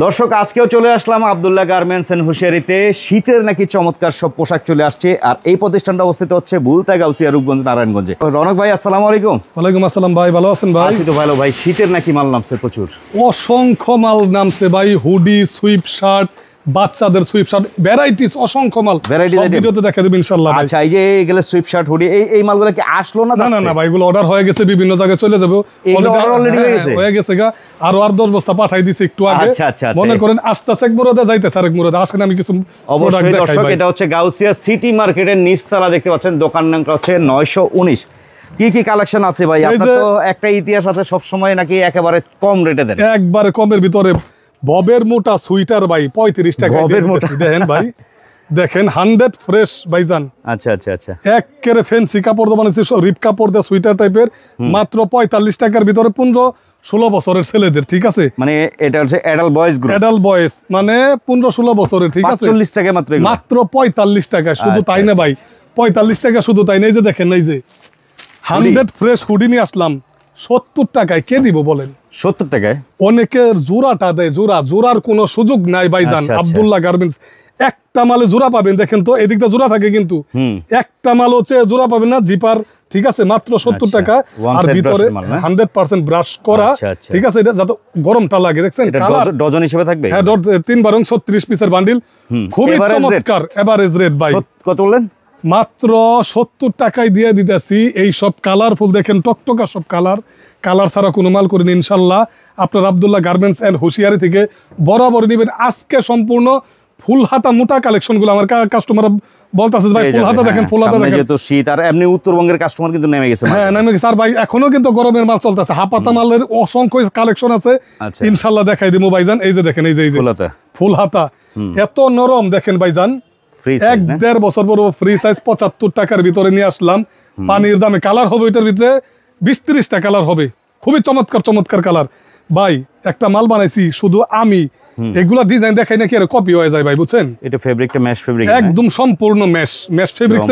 দর্শক আজকেও চলে আসলাম আব্দুল্লাহ গার্মেন্টস এন্ড হুশিয়ারিতে। শীতের নাকি চমৎকার সব পোশাক চলে আসছে, আর এই প্রতিষ্ঠানটা অবস্থিত হচ্ছে বুলতা গাউসিয়া রূপগঞ্জ নারায়ণগঞ্জে। রনক ভাই আসসালামু আলাইকুম। ওয়ালাইকুম আসসালাম ভাই, ভালো আছেন ভাই? আছি তো ভালো ভাই। শীতের নাকি মাল নামছে প্রচুর, অসংখ্য মাল নামছে ভাই। হুডি, সুইপ শার্ট, বাচ্চাদের সুইপ শার্ট, ভ্যারাইটিস অসংখ্য মাল। ভ্যারাইটিস ভিডিওতে দেখা দেব ইনশাআল্লাহ ভাই। আচ্ছা, এই যে এগুলো সুইপ শার্ট, হুডি, এই মালগুলো কি আসলো না? না না ভাই, এগুলো অর্ডার হয়ে গেছে, বিভিন্ন জায়গায় চলে যাবে। অর্ডার অলরেডি হয়ে গেছে গা। আর 10 বস্তা পাঠাই দিছি একটু আগে। আচ্ছা মনে করেন আসতেছে এক মুরাদে, যাইতেছে আরেক মুরাদে। আসেন আমি কিছু অবশ্যই দর্শক, এটা হচ্ছে গাউসিয়া সিটি মার্কেটের নিচতলা দেখতে পাচ্ছেন। দোকান নাম্বার হচ্ছে 919। কি কালেকশন আছে ভাই? আপনার তো একটা ইতিহাস আছে, সব সময় নাকি একেবারে কম রেটে দেন। একবারে কমের ভিতরে ববের মোটা সুইটার ভাই 35 টাকা। ববের মোটা দেখেন ভাই, দেখেন 100 ফ্রেশ ভাইজান। আচ্ছা। একেবারে ফ্যান্সি কাপড় দিয়ে বানাইছে, রিপ কাপড় দিয়ে সুইটার টাইপের, মাত্র 45 টাকার ভিতরে 15-16 বছরের ছেলেদের। ঠিক আছে, মানে এটা হচ্ছে adult boys group. Adult boys মানে 15-16 বছরের। ঠিক আছে, 45 টাকা মাত্র 45 টাকা। শুধু তাই না ভাই, 45 টাকা শুধু তাই না। এই যে দেখেন, এই যে 100 ফ্রেশ হুডি নিয়ে আসলাম 70 টাকায়। কে দিব বলেন? 70 টাকায় অনেকের জোড়াটা দেয়। জোড়ার কোনো সুযোগ নাই ভাইজান। আব্দুল্লাহ গার্মেন্টস একটা মালে জোড়া পাবেন। দেখেন তো এদিকটা জোড়া থাকে, কিন্তু একটা মাল হচ্ছে জোড়া পাবেন না, জিপার। ঠিক আছে, মাত্র 70 টাকা। আর ভিতরে 100% ব্রাশ করা। ঠিক আছে, এটা যাতে গরমটা লাগে। দেখছেন ডজন হিসেবে থাকবে। হ্যাঁ, 3 বারং 36 পিসের বান্ডিল। খুবই চমৎকার এভারেজ রেট ভাই। কত বললেন? মাত্র 70 টাকায় দিয়ে দিতেছি। এই সব কালারফুল দেখেন, টকটকা সব কালার ছাড়া কোনো মাল করিনি ইনশাল্লাহ। আপনার আব্দুল্লাহ গার্মেন্টস এন্ড হুশিয়ারি থেকে বরাবর নিবেন। আজকে সম্পূর্ণ ফুল হাতা মোটা কালেকশন গুলো আমার কাস্টমার বলতেছে ভাই ফুল হাতা দেখেন, ফুল হাতা দেখেন। যেহেতু শীত, আর এমনি উত্তরবঙ্গের কাস্টমার কিন্তু নেমে গেছে। হ্যাঁ, নেমে গেছে। আর ভাই এখনো কিন্তু গরমের মাল চলতেছে। হাফাতা মালের অসংখ্য কালেকশন আছে, ইনশাল্লাহ দেখাই দিব ভাইজান। এই যে দেখেন, এই যে ফুল হাতা এত নরম দেখেন ভাইজান। 1-1.5 বছর পর ফ্রি সাইজ 75 টাকার ভিতরে নিয়ে আসলাম। পানির দামে কালার হবে এটার ভিতরে 20-30টা কালার হবে। খুবই চমৎকার কালার ভাই। একটা মাল বানাইছি শুধু আমি, এগুলা ডিজাইন দেখাই নাকি আর কপি হয়ে যায় ভাই, বুঝছেন? এটা ফেব্রিকটা মেশ ফেব্রিক, একদম সম্পূর্ণ মেশ ফেব্রিক্স।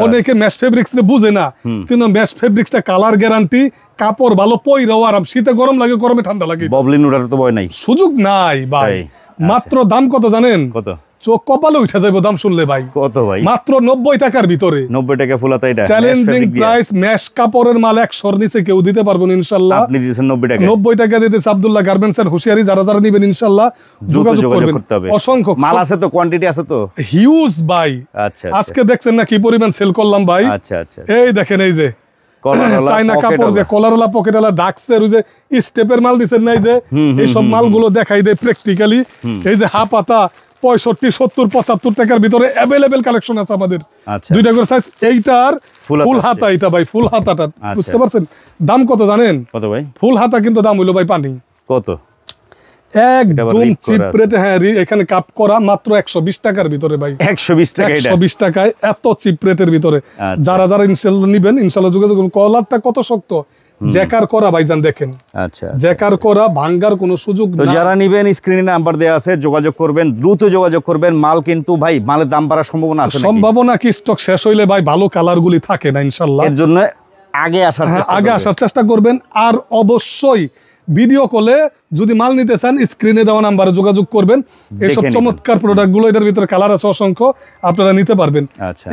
অনেকে মেশ ফেব্রিক্স বুঝে না, কিন্তু মেশ ফেব্রিক্সটা কালার গ্যারান্টি, কাপড় ভালো, পইরাও আরাম। শীতে গরম লাগে, গরমে ঠান্ডা লাগে। ববলিন উড়ার তো ভয় নাই, সুযোগ নাই ভাই। মাত্র দাম কত জানেন? কত? চোখ কপালে উঠে যাবে দাম শুনলে ভাই। কত ভাই? মাত্র 90 টাকার ভিতরে। 90 টাকা ফুল হাতা। এটা চ্যালেঞ্জিং প্রাইস। মেশ কাপড়ের মাল 100-র নিচে কেউ দিতে পারবেন ইনশাআল্লাহ। আপনি দিয়েছেন 90 টাকা। 90 টাকা দিতেছে আব্দুল্লাহ গার্মেন্টস এন্ড হুশিয়ারি। যারা নেবেন ইনশাআল্লাহ যোগাযোগ করবেন। অসংখ্য মাল আছে তো, কোয়ান্টিটি আছে তো হিউজ ভাই। আচ্ছা, আজকে দেখছেন না কি পরিমাণ সেল করলাম ভাই। আচ্ছা। এই দেখেন, এই যে চাইনা কাপড় দিয়ে কলারওয়ালা পকেটওয়ালা ডাক্সের ওই যে স্টেপের মাল দিচ্ছেন না, এই যে এই সব মালগুলো দেখাই দেয় প্র্যাকটিক্যালি। এই যে হাফ হাতা 65, 70, 75 টাকার ভিতরে অ্যাভেলেবেল কালেকশন আছে আমাদের। দুইটা করে সাইজ। এইটার ফুল হাতা, এটা ভাই ফুল হাতাটা, বুঝতে পারছেন? দাম কত জানেন? কত ভাই? ফুল হাতা কিন্তু দাম হইলো ভাই পানি। কত? একদম চিপ রেটে। হ্যাঁ, এখানে কাপ করা মাত্র 120 টাকার ভিতরে ভাই। 120 টাকা। 120 টাকায় এত চিপ রেটের ভিতরে। যারা ইনশাআল্লাহ নিবেন ইনশাআল্লাহ যোগাযোগ করুন। কলারটা কত শক্ত, জ্যাকার করা ভাইজান দেখেন। আচ্ছা, জ্যাকার করা, ভাঙ্গার কোনো সুযোগ নেই। তো যারা নিবেন স্ক্রিনে নাম্বার দেওয়া আছে, যোগাযোগ করবেন, দ্রুত যোগাযোগ করবেন। মাল কিন্তু ভাই, মালের দাম বাড়ার সম্ভাবনা আছে। সম্ভাবনা কি, স্টক শেষ হইলে ভাই ভালো কালারগুলি থাকে না ইনশাআল্লাহ। এর জন্য আগে আসার চেষ্টা করবেন। আর অবশ্যই ভিডিও কলে যদি মাল নিতে চান স্ক্রিনে দেওয়া নাম্বারে যোগাযোগ করবেন। এইসব চমৎকার প্রোডাক্টগুলো, এটার ভিতরে কালার আছে অসংখ্য, আপনারা নিতে পারবেন।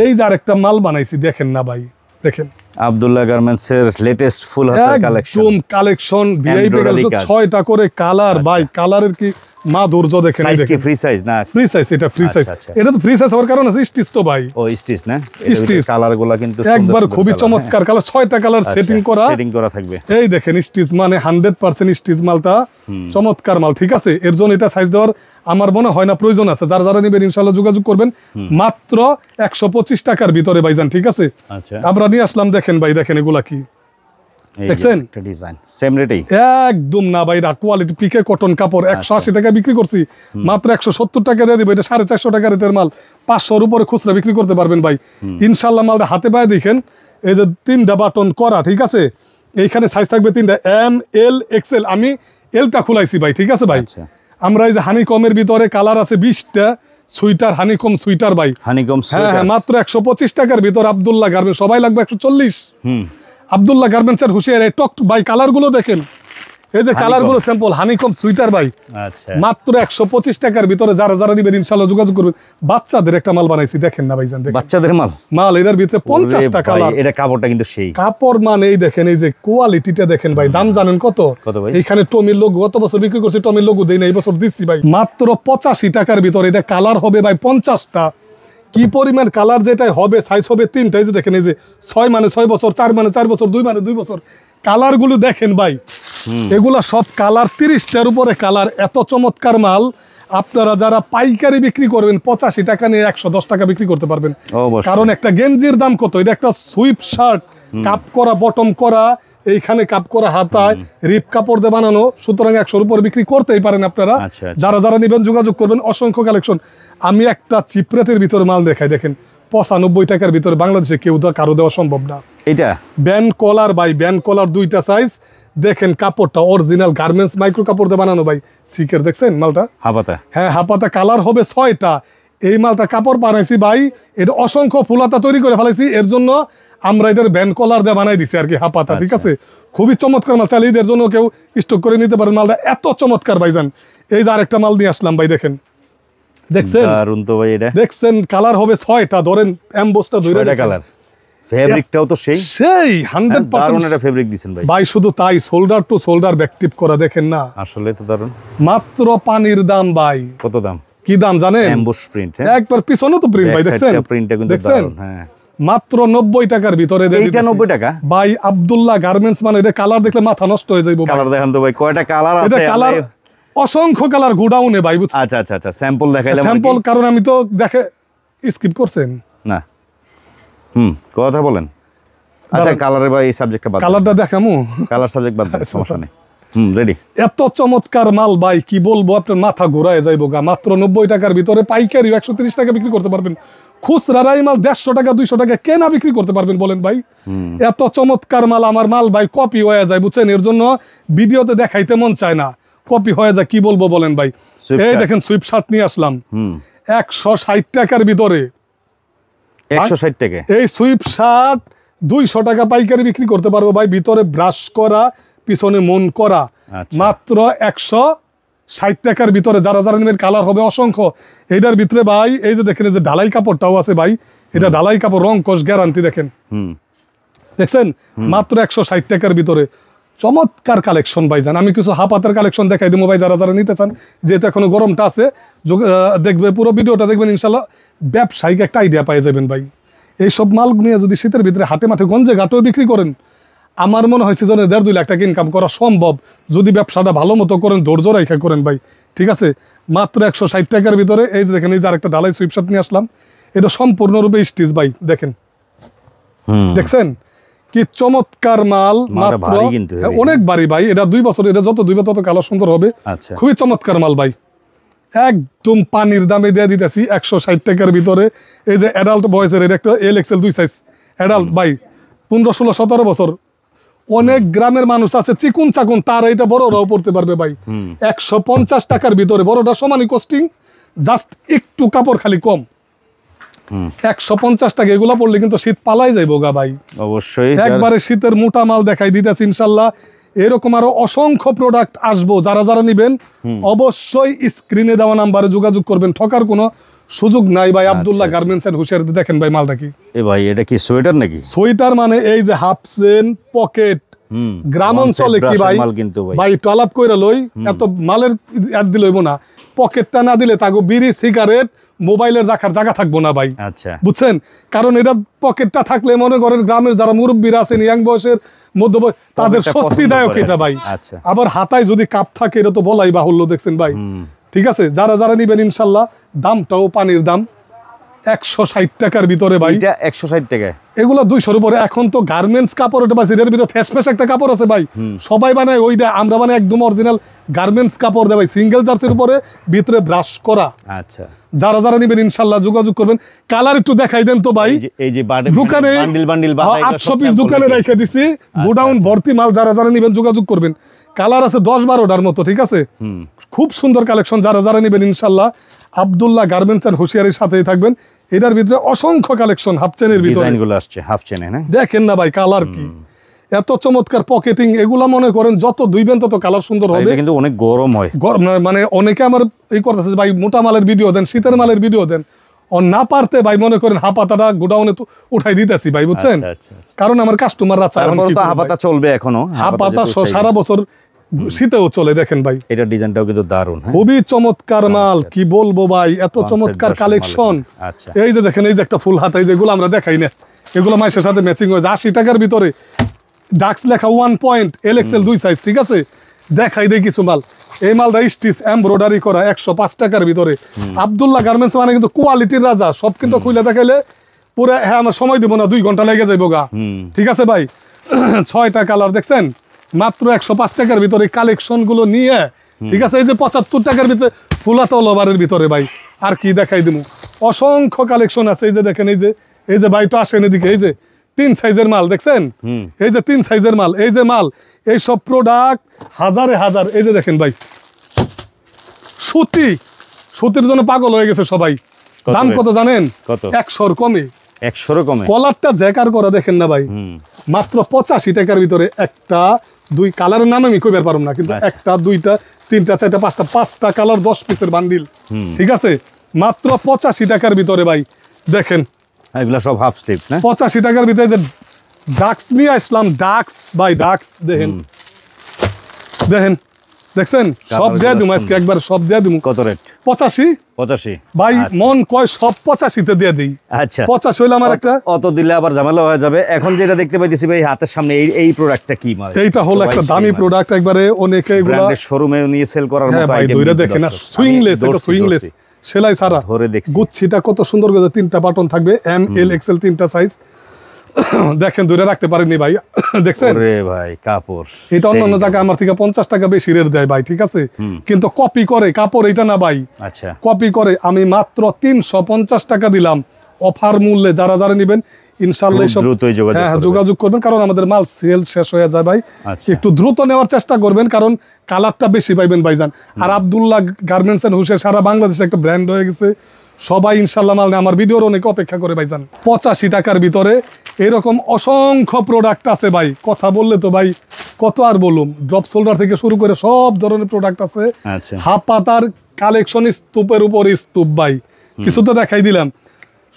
এই যে আরেকটা মাল বানাইছি দেখেন না ভাই, দেখেন আব্দুল্লাহ গার্মেন্টস এর লেটেস্ট ফুল হাতা কালেকশন। একদম কালেকশন ভিআইপি কালেকশন, 6টা করে কালার ভাই। কালারের কি মাধুর্য দেখেন। সাইজ কি ফ্রি সাইজ না? ফ্রি সাইজ, এটা ফ্রি সাইজ। এটা তো ফ্রি সাইজ হওয়ার কারণ আছে স্টিচ তো ভাই। ও স্টিচ না, স্টিচ কালারগুলো কিন্তু একবার খুবই চমৎকার কালার। 6টা কালার সেটিং করা থাকবে। এই দেখেন স্টিচ, মানে 100% স্টিচ মালটা চমৎকার মাল। ঠিক আছে, এর জন্য এটা সাইজ দেওয়ার আমার মনে হয় না প্রয়োজন আছে। যারা নেবেন ইনশাআল্লাহ যোগাযোগ করবেন। মাত্র 125 টাকার ভিতরে ভাইজান। ঠিক আছে, আমরা নিয়ে আসলাম। দেখেন ভাই, দেখেন এগুলা কি দেখছেন? একটা ডিজাইন সেম রেটেই একদম না ভাই। কোয়ালিটি পিকে কটন কাপড় 180 টাকা বিক্রি করছি, মাত্র 170 টাকা দিয়ে দিব। এটা 450 টাকা রেটের মাল, 500-র উপরে খুচরা বিক্রি করতে পারবেন ভাই ইনশাআল্লাহ। মালটা হাতে পায়ে দেখেন, এই যে 3টা বাটন করা। ঠিক আছে, এইখানে সাইজ থাকবে 3টা, এম, এল, এক্সেল। আমি এলটা খুলাইছি ভাই। ঠিক আছে ভাই, আমরা এই যে হানিকমের ভিতরে কালার আছে 20টা। সুইটার, হানিকম সুইটার ভাই, হানিকম। হ্যাঁ, মাত্র 125 টাকার ভিতর আব্দুল্লাহ গার্মেন্টস। সবাই লাগবে 140। আব্দুল্লাহ গার্মেন্টস এর হুশিয়ারি টক ভাই। কালার গুলো দেখেন, এই যে কালার গুলো স্যাম্পল হানিকম সুইটার ভাই, আচ্ছা মাত্র 125 টাকার ভিতরে যারা যারা নিবেন ইনশাআল্লাহ যোগাযোগ করবেন। বাচ্চাদের একটা মাল বানাইছি, দেখেন না ভাইজান, দেখেন বাচ্চাদের মাল এটার ভিতরে 50টা কালার। এটা কাপড়টা কিন্তু সেই কাপড় মানে এই দেখেন, এই যে কোয়ালিটিটা দেখেন ভাই। দাম জানেন কত ভাই? এইখানে টমির লোগো গত বছর বিক্রি করছি, টমির লোগো দেই না, এই বছর দিচ্ছি ভাই মাত্র 85 টাকার ভিতরে। এটা কালার হবে ভাই 50টা। কি পরিমাণ কালার, যেটাই হবে সাইজ হবে 3টা। এই যে দেখেন, এই যে 6 মানে 6 বছর, 4 মানে 4 বছর, 2 মানে 2 বছর। কালার গুলো দেখেন ভাই, এগুলা সব কালার 30টার উপরে কালার। এত চমৎকার মাল আপনারা যারা পাইকারি বিক্রি করবেন 85 টাকা নিয়ে 110 টাকা বিক্রি করতে পারবেন। কারণ একটা গেঞ্জির দাম কত, এটা একটা সুইপ শার্ট, কাপ করা, বটম করা, এইখানে কাপ করা, হাতায় রিপ কাপড় দিয়ে বানানো, সুতরাং 100-র উপর বিক্রি করতেই পারেন আপনারা। যারা যারা নেবেন যোগাযোগ করবেন। অসংখ্য কালেকশন। আমি একটা চিপ রেটের ভিতরে মাল দেখাই, দেখেন 95 টাকার ভিতরে বাংলাদেশে কেউ কারো দেওয়া সম্ভব না। এটা ব্যান্ড কলার ভাই, ব্যান্ড কলার 2টা সাইজ। দেখেন কাপড়টা অরিজিনাল গার্মেন্টস মাইক্রো কাপড় দিয়ে বানানো ভাই। সিকের দেখছেন মালটা, হাপাতা, হ্যাঁ হাপাতা। কালার হবে 6টা। এই মালটা কাপড় বানাইছি ভাই, এটা অসংখ্য ফুলাতা তৈরি করে ফেলাইছি। এর জন্য আমরা এটার ব্যান্ড কলার দিয়ে বানাই দিছি আর কি, হাপাতা। ঠিক আছে, খুবই চমৎকার মাল। চাইলে এদের জন্য কেউ স্টক করে নিতে পারেন। মালটা এত চমৎকার ভাইজান। এই যে আরেকটা মাল নিয়ে আসলাম ভাই, দেখেন, দেখছেন দারুন তো ভাই। এটা দেখছেন কালার হবে 6টা। ধরেন এমবোসটা ধরে কালার, ফেব্রিকটাও তো সেই 100% দারুন একটা ফেব্রিক দিবেন ভাই। ভাই শুধু তাই, শোল্ডার টু শোল্ডার ব্যাক টিপ করা, দেখেন না, আসলে তো দারুন। মাত্র পানির দাম ভাই। কত দাম? কি দাম জানেন? এমবোস প্রিন্ট, একবার পিছনে তো প্রিন্ট ভাই, দেখছেন প্রিন্টটা কিন্তু দারুন। হ্যাঁ, মাত্র 90 টাকার ভিতরে দেই। এইটা 90 টাকা ভাই। আব্দুল্লাহ গার্মেন্টস মানে এটা কালার দেখলে মাথা নষ্ট হয়ে যাইবো। কালার দেখান তো ভাই, কয়টা কালার আছে? এটা কালার অসংখ্য কালার গোডাউনে ভাই, বুঝছেন? আচ্ছা আচ্ছা আচ্ছা, স্যাম্পল দেখাইলাম। স্যাম্পল কারণ আমি তো দেখে স্কিপ করছেন না। কথা বলেন। আচ্ছা, কালারে ভাই এই সাবজেক্টটা বাদ, কালারটা দেখামু, কালার সাবজেক্ট বাদ দেন, সমস্যা নেই। রেডি। এত চমৎকার মাল ভাই, কি বলবো, আপনার মাথা ঘোরায় যাইবো গা। মাত্র 90 টাকার ভিতরে পাইকারি 130 টাকা বিক্রি করতে পারবেন। খুচরা এই মাল 150 টাকা 200 টাকা কেনা বিক্রি করতে পারবেন, বলেন ভাই। এত চমৎকার মাল। আমার মাল ভাই কপি হয়ে যায়, বুঝছেন? এর জন্য ভিডিওতে দেখাইতে মন চায় না, কপি হয়ে যায়। কি বলবো বলেন ভাই। এই দেখেন সুইপ শার্ট নিয়ে আসলাম 160 টাকার ভিতরে। 160 টাকা এই সুইপ শার্ট 200 টাকা পাইকারি বিক্রি করতে পারবো ভাই। ভিতরে ব্রাশ করা, পিছনে মন করা, মাত্র 160 টাকার ভিতরে। যারা যারা নেবেন, কালার হবে অসংখ্য। এইটার ভিতরে ভাই এই যে দেখেন, যে ঢালাই কাপড়টাও আছে ভাই। এটা ঢালাই কাপড়, রং কস গ্যারান্টি। দেখেন, দেখছেন, মাত্র 160 টাকার ভিতরে। চমৎকার কালেকশন ভাইজান। আমি কিছু হাফাতের কালেকশন দেখাই দেবো ভাই, যারা যারা নিতে চান। যেহেতু এখনো গরমটা আছে, দেখবে পুরো ভিডিওটা দেখবেন, ইনশাল্লাহ ব্যবসায়িক একটা আইডিয়া পাই যাবেন ভাই। এইসব মাল নিয়ে যদি শীতের ভিতরে হাটে মাঠে গঞ্জে ঘাটেও বিক্রি করেন, আমার মনে হয় সিজনে 1.5-2 লাখ টাকা ইনকাম করা সম্ভব, যদি ব্যবসাটা ভালো মতো করেন, ধৈর্য রেখে করেন ভাই। ঠিক আছে, মাত্র 160 টাকার ভিতরে। এই যে দেখেন, এই যে আরেকটা ঢালাই সুইপ শার্ট নিয়ে আসলাম। এটা সম্পূর্ণরূপে স্টিচ ভাই, দেখেন, দেখছেন কি চমৎকার মাল। মাত্র অনেক বাড়ি ভাই, এটা 2 বছর, এটা যত 2 বছর তত কালার সুন্দর হবে। খুবই চমৎকার মাল ভাই, একদম পানির দামে দিয়ে দিতেছি 160 টাকার ভিতরে। এই যে অ্যাডাল্ট বয়সের, এটা একটা LXL 2 সাইজ অ্যাডাল্ট ভাই, 15, 16, 17 বছর। অনেক গ্রামের মানুষ আছে চিকুন চাকুন, তারা এটা বড়রাও পড়তে পারবে ভাই। 150 টাকার ভিতরে, বড়টা সমানই কস্টিং, জাস্ট একটু কাপড় খালি কম। 150 টাকা। এগুলা পড়লে কিন্তু শীত পালাই যাইব গা ভাই। অবশ্যই একবারে শীতের মোটা মাল দেখাই দিতেছি ইনশাল্লাহ। এরকম আরো অসংখ্য প্রোডাক্ট আসবো। যারা যারা নিবেন অবশ্যই স্ক্রিনে দেওয়া নাম্বারে যোগাযোগ করবেন, ঠকার কোনো সুযোগ নাই ভাই। আব্দুল্লাহ গার্মেন্টস এন্ড হুশিয়ার। দেখেন ভাই মালটা কি। এ ভাই, এটা কি সোয়েটার নাকি? সোয়েটার মানে এই যে হাফ চেন পকেট, গ্রাম অঞ্চলে কি ভাই, ভাই একটু আলাপ কইরা লই, এত মালের অ্যাড দিলে হইব না। পকেটটা না দিলে তাগো বিড়ি সিগারেট মোবাইলের রাখার জায়গা থাকবো না ভাই। আচ্ছা, বুঝছেন? কারণ এটা পকেটটা থাকলে মনে করেন গ্রামের যারা মুরব্বীরা আছেন, ইয়াং বয়সের মধ্য তাদের স্বস্তিদায়ক এটা ভাই। আবার হাতায় যদি কাপ থাকে, এটা তো বলাই বাহুল্য। দেখছেন ভাই, ঠিক আছে। যারা যারা নিবেন ইনশাল্লাহ, দামটাও পানির দাম। 160 টাকার ভিতরে ভাই। 160 টাকা। এগুলো 200-র উপরে। এখন তো গার্মেন্টস কাপড়, এটা পাচ্ছি, এর ভিতরে ফ্যাস একটা কাপড় আছে ভাই, সবাই বানায় ওইটা। আমরা মানে একদম অরিজিনাল গার্মেন্টস কাপড় দেয় ভাই, সিঙ্গেল জার্সির উপরে, ভিতরে ব্রাশ করা। আচ্ছা, যারা যারা নিবেন ইনশাল্লাহ যোগাযোগ করবেন। কালার একটু দেখাই দেন তো ভাই। এই যে দোকানে বান্ডিল 800 পিস দোকানে রেখে দিছি, গোডাউন ভর্তি মাল। যারা যারা নিবেন যোগাযোগ করবেন। কালার আছে 10-12টার মতো। ঠিক আছে, খুব সুন্দর কালেকশন। যারা যারা নিবেন ইনশাল্লাহ আব্দুল্লাহ গার্মেন্টস এন্ড হুশিয়ারির সাথেই থাকবেন। এটার ভিতরে অসংখ্য কালেকশন হাফ চেনের ভিতরে। ডিজাইনগুলো আসছে হাফ চেনে না, দেখেন না ভাই কালার কি। এত চমৎকার পকেটিং, এগুলা মনে করেন যত ধুইবেন তত কালার সুন্দর হবে। কিন্তু অনেক গরম হয়, মানে অনেকে আমার এই করতেছে ভাই মোটা মালের ভিডিও দেন, শীতের মালের ভিডিও দেন, না পারতে ভাই মনে করেন হাপাতাটা গোডাউনে উঠাই দিতেছি ভাই, বুঝছেন? কারণ আমার কাস্টমাররা চায় হাপাতা চলবে এখনো, হাপাতা সারা বছর শীতেও চলে। দেখেন ভাই এটা ডিজাইনটাও কিন্তু দারুণ, খুবই চমৎকার মাল, কি বলবো ভাই, এত চমৎকার কালেকশন। এই যে দেখেন, এই যে একটা ফুল হাতা, এই যেগুলো আমরা দেখাই না, এগুলো মাইসের সাথে ম্যাচিং হয়ে যায়। 80 টাকার ভিতরে ডাক্স লেখা 1 পয়েন্ট LXL 2 সাইজ, ঠিক আছে? দেখাই দেই কিছু মাল। এই মালটা স্টিচ এমব্রয়ডারি করা 105 টাকার ভিতরে। আব্দুল্লাহ গার্মেন্টস মানে কিন্তু কোয়ালিটির রাজা, সব কিন্তু খুলে দেখাইলে পুরো হ্যাঁ আমার সময় দিব না, 2 ঘন্টা লেগে যাইব গা, ঠিক আছে ভাই? 6টা কালার দেখছেন মাত্র 105 টাকার ভিতরে। কালেকশন গুলো নিয়ে, ঠিক আছে? এই যে 75 টাকার ভিতরে ফুলাতো লবারের ভিতরে ভাই, আর কি দেখাই দিব, অসংখ্য কালেকশন আছে। এই যে দেখেন, এই যে ভাই তো আসেন এদিকে, এই যে 3 সাইজের মাল দেখছেন, এই যে 3 সাইজের মাল, এই যে মাল, এই সব প্রোডাক্ট হাজারে হাজার। এই যে দেখেন ভাই, সুতির জন্য পাগল হয়ে গেছে সবাই। দাম কত জানেন? 100 কমে, 100 কমে। কলারটা জ্যাকার করা দেখেন না ভাই, মাত্র 85 টাকার ভিতরে। একটা 2 কালারের নাম আমি কইবার পারব না, কিন্তু একটা 2টা 3টা 4টা 5টা কালার 10 পিসের বান্ডিল, ঠিক আছে? মাত্র 85 টাকার ভিতরে ভাই। দেখেন এগুলা সব হাফ স্লিভ না, 85 টাকার ভিতরে। যে ডাক্স নিয়ে আসলাম, ডাক্স ভাই, ডাক্স দেখেন, দেখেন দেখছেন, সব দিয়ে দিমু আজকে একবার, সব দিয়ে দিমু। কত রেট? 85 ভাই, মন কয় সব 85 তে দিয়ে দেই। আচ্ছা 50 হইলে আমার একটা, অত দিলে আবার ঝামেলা হয়ে যাবে। এখন যেটা দেখতে পাইতেছি ভাই হাতের সামনে, এই প্রোডাক্টটা কি মানে? এইটা হলো একটা দামি প্রোডাক্ট, একবারে অনেকে এগুলা ব্র্যান্ডের শোরুমে নিয়ে সেল করার মতো আইটেম। দুইটা দেখেন না, সুইংলেস, এটা সুইংলেস সেলাই ছাড়া। ধরে দেখছি গুচ্ছিটা কত সুন্দর করে, 3টা বাটন থাকবে, ML XL 3টা সাইজ। দেখেন দূরে রাখতে পারেনি ভাই, দেখছেন? ওরে ভাই কাপড়, এটা অন্য জায়গায় আমার থেকে 50 টাকা বেশি রেট দেয় ভাই, ঠিক আছে? কিন্তু কপি করে কাপড় এটা না ভাই, আচ্ছা কপি করে। আমি মাত্র 350 টাকা দিলাম অফার মূল্যে। যারা যারা নেবেন ইনশাআল্লাহ সব দ্রুতই যোগাযোগ করবেন, কারণ আমাদের মাল সেল শেষ হয়ে যায় ভাই। একটু দ্রুত নেওয়ার চেষ্টা করবেন, কারণ কালারটা বেশি পাইবেন ভাইজান। আর আব্দুল্লাহ গার্মেন্টস এন্ড হুশের সারা বাংলাদেশে একটা ব্র্যান্ড হয়ে গেছে, সবাই ইনশাল্লাহ মাল নেয়। আমার ভিডিওর অনেক অপেক্ষা করে ভাইজান। 85 টাকার ভিতরে এরকম অসংখ্য প্রোডাক্ট আছে ভাই, কথা বললে তো ভাই কত আর বলুম। ড্রপ শোল্ডার থেকে শুরু করে সব ধরনের প্রোডাক্ট আছে। হাফ পাতার কালেকশন স্তূপের উপর স্তূপ ভাই, কিছু তো দেখাই দিলাম।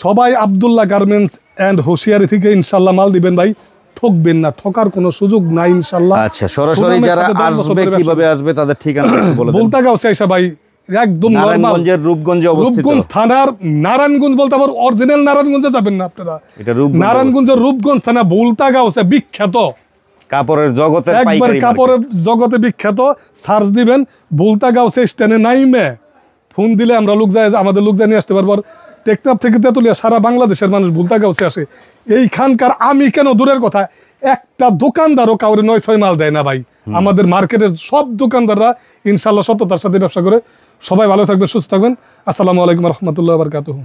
সবাই আব্দুল্লাহ গার্মেন্টস এন্ড হুশিয়ারি থেকে ইনশাল্লাহ মাল দিবেন ভাই, ঠকবেন না, ঠকার কোনো সুযোগ নাই ইনশাল্লাহ। আচ্ছা সরাসরি যারা আসবে কিভাবে আসবে তাদের ঠিকানা বলে দেন। বলতাগাঁও আইসা ভাই, একদম নারায়ণগঞ্জের রূপগঞ্জে অবস্থিত। রূপগঞ্জ থানার নারায়ণগঞ্জ বলতে আবার অরিজিনাল নারায়ণগঞ্জে যাবেন না আপনারা, এটা নারায়ণগঞ্জের রূপগঞ্জ থানা, বলতাগাঁও বিখ্যাত কাপড়ের জগতে, একবার কাপড়ের জগতে বিখ্যাত। সার্চ দিবেন বলতাগাঁও স্টেশনে নাইমে ফোন দিলে আমরা লোক যায়, আমাদের লোক যায় নিয়ে আসতে পারবো। টেকনাফ থেকে তেতুলিয়া সারা বাংলাদেশের মানুষ বলতাগাঁও আসে। এইখানকার আমি কেন দূরের কথা, একটা দোকানদারও কাউরে 9-6 মাল দেয় না ভাই। আমাদের মার্কেটের সব দোকানদাররা ইনশাল্লাহ সততার সাথে ব্যবসা করে। সবাই ভালো থাকবেন, সুস্থ থাকবেন। আসসালামু আলাইকুম রহমতুল্লাহ বারকাতুহু।